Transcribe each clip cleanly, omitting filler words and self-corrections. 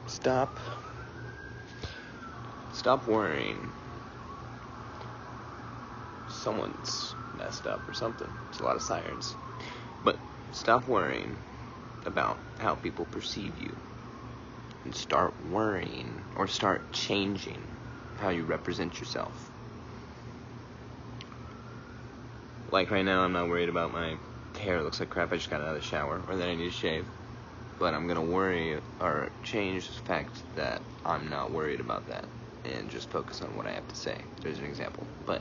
Stop worrying. Someone's messed up or something. There's a lot of sirens. But stop worrying about how people perceive you. And start worrying or start changing how you represent yourself. Like right now, I'm not worried about my hair looks like crap. I just got out of the shower, or that I need to shave. But I'm gonna worry or change the fact that I'm not worried about that and just focus on what I have to say. There's an example. But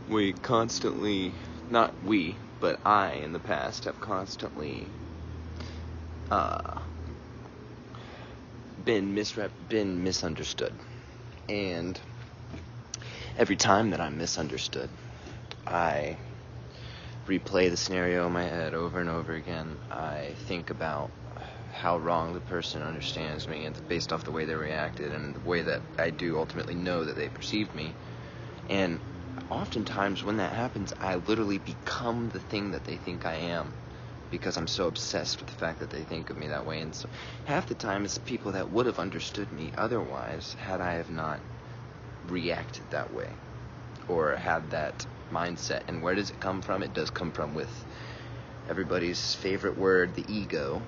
we constantly, not we, but I in the past have constantly been misunderstood. And every time that I'm misunderstood, I replay the scenario in my head over and over again. I think about how wrong the person understands me, and based off the way they reacted and the way that I do ultimately know that they perceived me. And oftentimes when that happens, I literally become the thing that they think I am, because I'm so obsessed with the fact that they think of me that way. And so half the time it's people that would have understood me otherwise had I have not reacted that way or had that mindset. And where does it come from? It does come from with everybody's favorite word, the ego.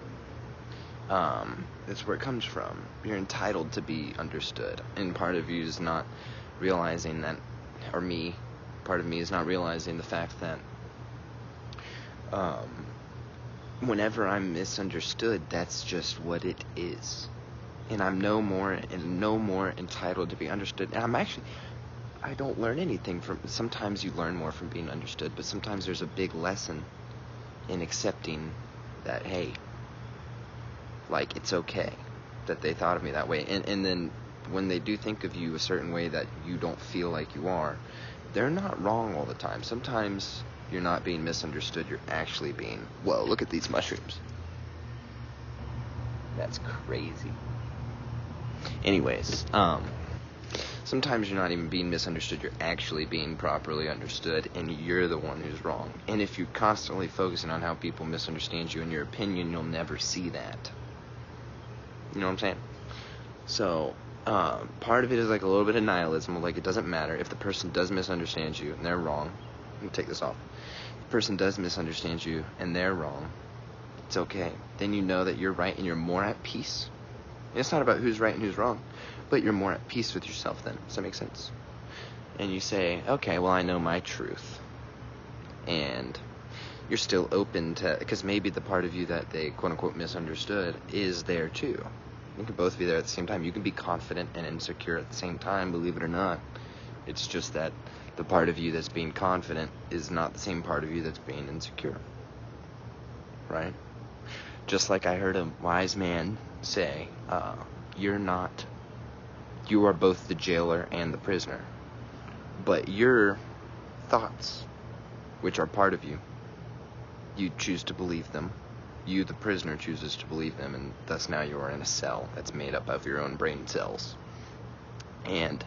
That's where it comes from. You're entitled to be understood, and part of you is not realizing that, or me, part of me is not realizing the fact that whenever I'm misunderstood, that's just what it is. And I'm no more entitled to be understood. And I don't learn anything from, sometimes you learn more from being understood, but sometimes there's a big lesson in accepting that, hey, like, it's okay that they thought of me that way. And then when they do think of you a certain way that you don't feel like you are, they're not wrong all the time. Sometimes you're not being misunderstood, you're actually being, whoa, look at these mushrooms. That's crazy. Anyways, sometimes you're not even being misunderstood, you're actually being properly understood, and you're the one who's wrong. And if you're constantly focusing on how people misunderstand you and your opinion, you'll never see that. You know what I'm saying? So, part of it is like a little bit of nihilism, like it doesn't matter. If the person does misunderstand you and they're wrong, let me take this off. If the person does misunderstand you and they're wrong, it's okay. Then you know that you're right and you're more at peace. And it's not about who's right and who's wrong, but you're more at peace with yourself then. Does that make sense? And you say, okay, well, I know my truth. And you're still open to, because maybe the part of you that they quote-unquote misunderstood is there too. You can both be there at the same time. You can be confident and insecure at the same time, believe it or not. It's just that the part of you that's being confident is not the same part of you that's being insecure. Right? Just like I heard a wise man say, you are both the jailer and the prisoner. But your thoughts, which are part of you, you choose to believe them. You, the prisoner, chooses to believe them, and thus now you are in a cell that's made up of your own brain cells. And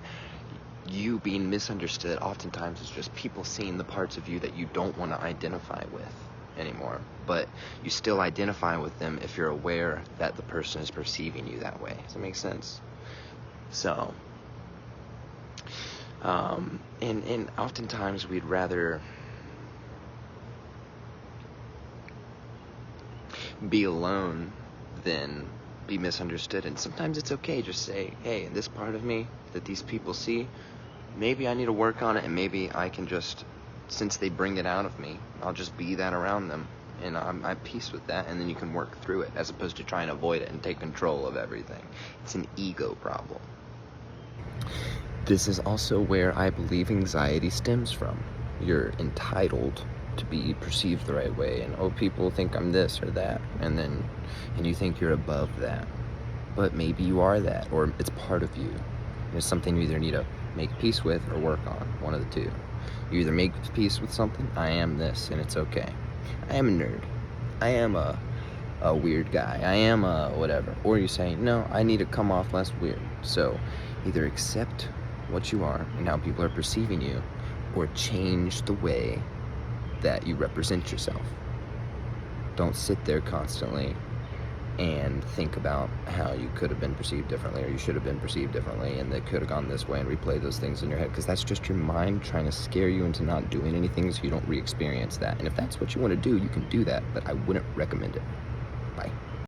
you being misunderstood oftentimes is just people seeing the parts of you that you don't want to identify with anymore. But you still identify with them if you're aware that the person is perceiving you that way. Does that make sense? So, and oftentimes we'd rather be alone than be misunderstood. And sometimes it's okay, just say, hey, this part of me that these people see, maybe I need to work on it, and maybe I can just, since they bring it out of me, I'll just be that around them, and I'm at peace with that. And then you can work through it as opposed to trying to avoid it and take control of everything. It's an ego problem. This is also where I believe anxiety stems from. You're entitled to be perceived the right way, and people think I'm this or that, and you think you're above that, but maybe you are that, or it's part of you, and it's something you either need to make peace with or work on, one of the two. You either make peace with something, I am this, and it's okay. I am a nerd, I am a weird guy, I am a whatever, or you say, no, I need to come off less weird. So either accept what you are and how people are perceiving you, or change the way that you represent yourself. Don't sit there constantly and think about how you could have been perceived differently, or you should have been perceived differently, and they could have gone this way, and replay those things in your head, because that's just your mind trying to scare you into not doing anything so you don't re-experience that. And if that's what you want to do, you can do that, but I wouldn't recommend it.